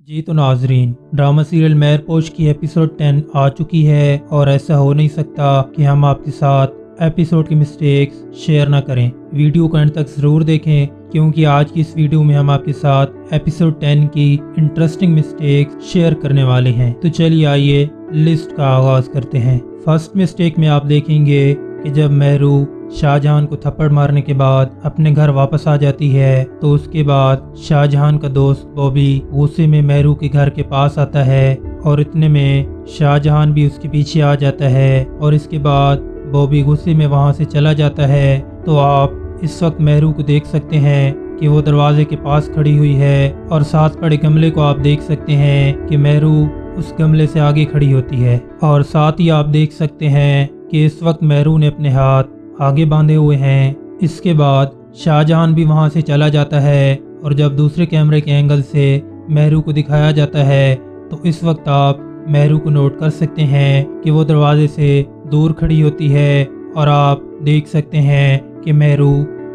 जी तो नाजरीन, drama serial मेहरपोश की एपिसोड 10 आ चुकी है और ऐसा हो नहीं सकता कि हम आपके साथ एपिसोड की मिस्टेक्स शेयर ना करें। वीडियो को एंड तक ज़रूर देखें क्योंकि आज की इस वीडियो में हम आपके साथ एपिसोड 10 की इंटरेस्टिंग मिस्टेक्स शेयर करने वाले हैं। तो चलिए आइए लिस्ट का आगाज करते हैं। फर्स्ट मिस्टेक में आप देखेंगे कि जब महरू शाहजहां को थप्पड़ मारने के बाद अपने घर वापस आ जाती है तो उसके बाद शाहजहां का दोस्त बॉबी गुस्से में महरू के घर के पास आता है और इतने में शाहजहां भी उसके पीछे आ जाता है और इसके बाद बॉबी गुस्से में वहां से चला जाता है। तो आप इस वक्त महरू को देख सकते हैं कि वो दरवाजे के पास खड़ी हुई है और साथ पड़े गमले को आप देख सकते हैं कि महरू उस गमले से आगे खड़ी होती है और साथ ही आप देख सकते हैं कि इस वक्त महरू ने अपने हाथ आगे बांधे हुए हैं। इसके बाद शाहजहां भी वहां से चला जाता है और जब दूसरे कैमरे के एंगल से महरू को दिखाया जाता है तो इस वक्त आप महरू को नोट कर सकते हैं कि वो दरवाजे से दूर खड़ी होती है और आप देख सकते हैं कि महरू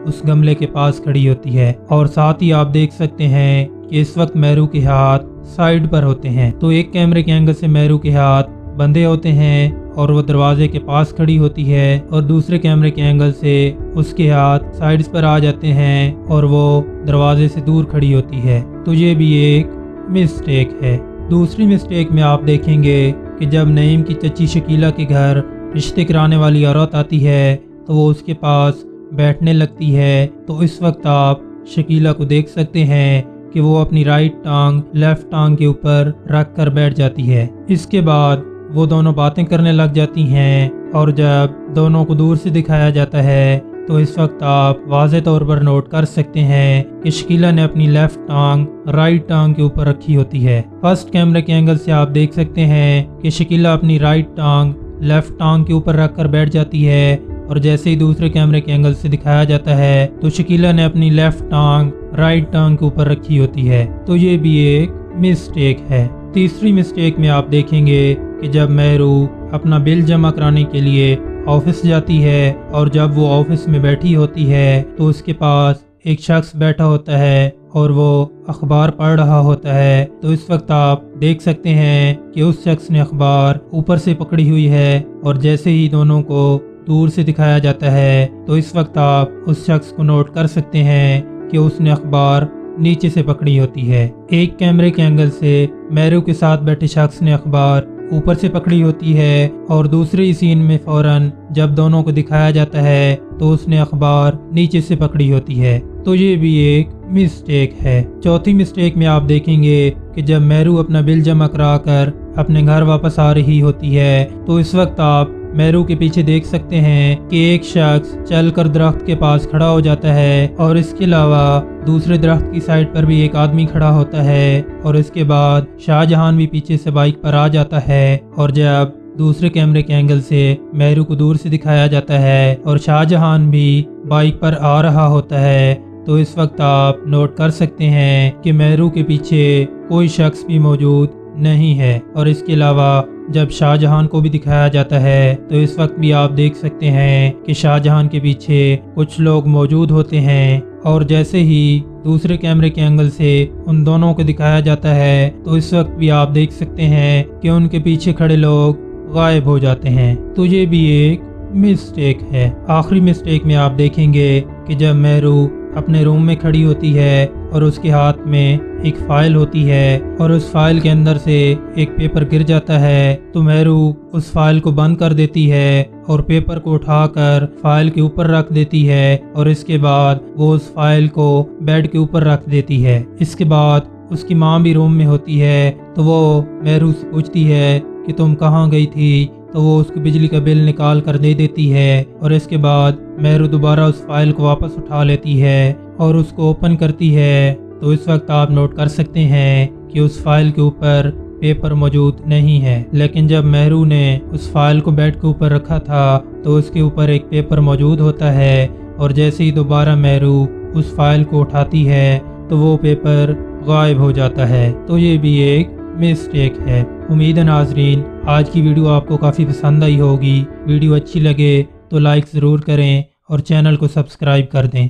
उस गमले के पास खड़ी होती है और साथ ही आप देख सकते हैं कि इस वक्त महरू के हाथ साइड पर होते हैं। तो एक कैमरे के एंगल से महरू के हाथ बंधे होते हैं और वो दरवाजे के पास खड़ी होती है और दूसरे कैमरे के एंगल से उसके हाथ साइड्स पर आ जाते हैं और वो दरवाजे से दूर खड़ी होती है। तो ये भी एक मिस्टेक है। दूसरी मिस्टेक में आप देखेंगे कि जब नईम की चची शकीला के घर रिश्ते कराने वाली औरत आती है तो वो उसके पास बैठने लगती है। तो इस वक्त आप शकीला को देख सकते हैं कि वो अपनी राइट टांग लेफ्ट टांग के ऊपर रख कर बैठ जाती है। इसके बाद वो दोनों बातें करने लग जाती हैं और जब दोनों को दूर से दिखाया जाता है तो इस वक्त आप वाज़े तौर पर नोट कर सकते हैं कि शकीला ने अपनी लेफ्ट टांग राइट टांग के ऊपर रखी होती है। फर्स्ट कैमरे के एंगल से आप देख सकते हैं कि शकीला अपनी राइट टांग लेफ्ट टांग के ऊपर रख कर बैठ जाती है और जैसे ही दूसरे कैमरे के एंगल से दिखाया जाता है तो शकीला ने अपनी लेफ्ट टांग राइट टांग के ऊपर रखी होती है। तो ये भी एक मिस्टेक है। तीसरी मिस्टेक में आप देखेंगे कि जब महरू अपना बिल जमा कराने के लिए ऑफिस जाती है और जब वो ऑफिस में बैठी होती है तो उसके पास एक शख्स बैठा होता है और वो अखबार पढ़ रहा होता है। तो इस वक्त आप देख सकते हैं कि उस शख्स ने अखबार ऊपर से पकड़ी हुई है और जैसे ही दोनों को दूर से दिखाया जाता है तो इस वक्त आप उस शख्स को नोट कर सकते हैं कि उसने अखबार नीचे से पकड़ी होती है। एक कैमरे के एंगल से महरू के साथ बैठे शख्स ने अखबार ऊपर से पकड़ी होती है और दूसरे सीन में फौरन जब दोनों को दिखाया जाता है तो उसने अखबार नीचे से पकड़ी होती है। तो ये भी एक मिस्टेक है। चौथी मिस्टेक में आप देखेंगे कि जब महरू अपना बिल जमा करा कर अपने घर वापस आ रही होती है तो इस वक्त आप महरू के पीछे देख सकते हैं कि एक शख्स चलकर दरख्त के पास खड़ा हो जाता है और इसके अलावा दूसरे दरख्त की साइड पर भी एक आदमी खड़ा होता है और इसके बाद शाहजहां भी पीछे से बाइक पर आ जाता है और जब दूसरे कैमरे के एंगल से महरू को दूर से दिखाया जाता है और शाहजहां भी बाइक पर आ रहा होता है तो इस वक्त आप नोट कर सकते हैं कि महरू के पीछे कोई शख्स भी मौजूद नहीं है और इसके अलावा जब शाहजहां को भी दिखाया जाता है तो इस वक्त भी आप देख सकते हैं कि शाहजहां के पीछे कुछ लोग मौजूद होते हैं और जैसे ही दूसरे कैमरे के एंगल से उन दोनों को दिखाया जाता है तो इस वक्त भी आप देख सकते हैं कि उनके पीछे खड़े लोग गायब हो जाते हैं। तो ये भी एक मिस्टेक है। आखिरी मिस्टेक में आप देखेंगे कि जब महरू अपने रूम में खड़ी होती है और उसके हाथ में एक फाइल होती है और उस फाइल के अंदर से एक पेपर गिर जाता है तो महरू उस फाइल को बंद कर देती है और पेपर को उठाकर फाइल के ऊपर रख देती है और इसके बाद वो उस फाइल को बेड के ऊपर रख देती है। इसके बाद उसकी माँ भी रूम में होती है तो वो महरू से पूछती है कि तुम कहाँ गई थी तो वो उसको बिजली का बिल निकाल कर दे देती है और इसके बाद महरू दोबारा उस फाइल को वापस उठा लेती है और उसको ओपन करती है। तो इस वक्त आप नोट कर सकते हैं कि उस फाइल के ऊपर पेपर मौजूद नहीं है, लेकिन जब महरू ने उस फाइल को बेड के ऊपर रखा था तो उसके ऊपर एक पेपर मौजूद होता है और जैसे ही दोबारा महरू उस फाइल को उठाती है तो वो पेपर गायब हो जाता है। तो ये भी एक मिस्टेक है। उम्मीद है नाजरीन आज की वीडियो आपको काफ़ी पसंद आई होगी। वीडियो अच्छी लगे तो लाइक ज़रूर करें और चैनल को सब्सक्राइब कर दें।